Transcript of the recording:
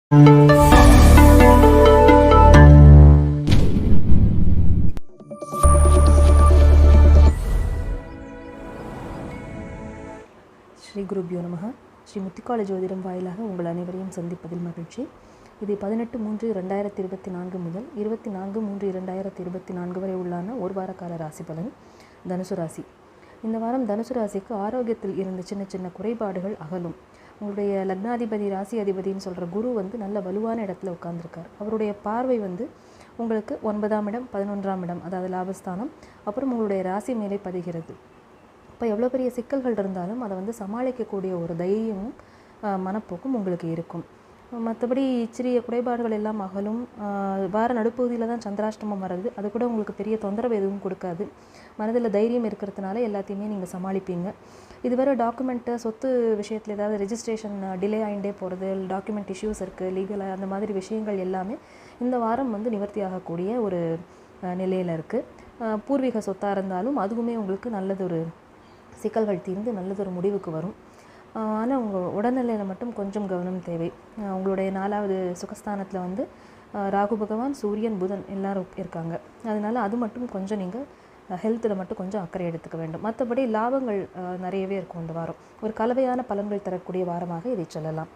ஸ்ரீ குருபியோ நமஹ. ஸ்ரீ முத்திக்கால ஜோதிடம் வாயிலாக உங்கள் அனைவரையும் சந்திப்பதில் மகிழ்ச்சி. இது 18/3/2024 முதல் 24/3/2024 வரை உள்ளான ஒரு வார கால ராசி பலன். தனுசு ராசி. இந்த வாரம் தனுசு ராசிக்கு ஆரோக்கியத்தில் இருந்த சின்ன சின்ன குறைபாடுகள் அகலும். உங்களுடைய லக்னாதிபதி ராசி அதிபதினு சொல்கிற குரு நல்ல வலுவான இடத்துல உட்கார்ந்துருக்கார். அவருடைய பார்வை உங்களுக்கு 9ஆம் இடம், 11ஆம் இடம், அதாவது லாபஸ்தானம், அப்புறம் உங்களுடைய ராசி மேலே பதிகிறது. இப்போ எவ்வளோ பெரிய சிக்கல்கள் இருந்தாலும் அதை சமாளிக்கக்கூடிய ஒரு தைரியமும் மனப்போக்கும் உங்களுக்கு இருக்கும். மற்றபடி சிறிய குறைபாடுகள் எல்லாம் அகலும். வார நடுப்பகுதியில் தான் சந்திராஷ்டமம் வருது. அது கூட உங்களுக்கு பெரிய தொந்தரவு எதுவும் கொடுக்காது. மனதில் தைரியம் இருக்கிறதுனால எல்லாத்தையுமே நீங்கள் சமாளிப்பீங்க. இதுவரை டாக்குமெண்ட்டு, சொத்து விஷயத்தில் ஏதாவது ரெஜிஸ்ட்ரேஷன் டிலே ஆகிட்டே போகிறது, டாக்குமெண்ட் இஷ்யூஸ் இருக்குது, லீகலாக, அந்த மாதிரி விஷயங்கள் எல்லாமே இந்த வாரம் நிவர்த்தி ஆகக்கூடிய ஒரு நிலையில் இருக்குது. பூர்வீக சொத்தாக இருந்தாலும் அதுவுமே உங்களுக்கு நல்லதொரு சிக்கல்கள் தீர்ந்து நல்லதொரு முடிவுக்கு வரும். ஆனால் உங்கள் உடல்நிலையில் மட்டும் கொஞ்சம் கவனம் தேவை. உங்களுடைய 4வது சுகஸ்தானத்தில் ராகு பகவான், சூரியன், புதன் எல்லாரும் இருக்காங்க. அதனால் அது மட்டும் கொஞ்சம் நீங்கள் ஹெல்த்தில் மட்டும் கொஞ்சம் அக்கறை எடுத்துக்க வேண்டும். மற்றபடி லாபங்கள் நிறையவே இருக்கும். இந்த வாரம் ஒரு கலவையான பலன்கள் தரக்கூடிய வாரமாக இதை சொல்லலாம்.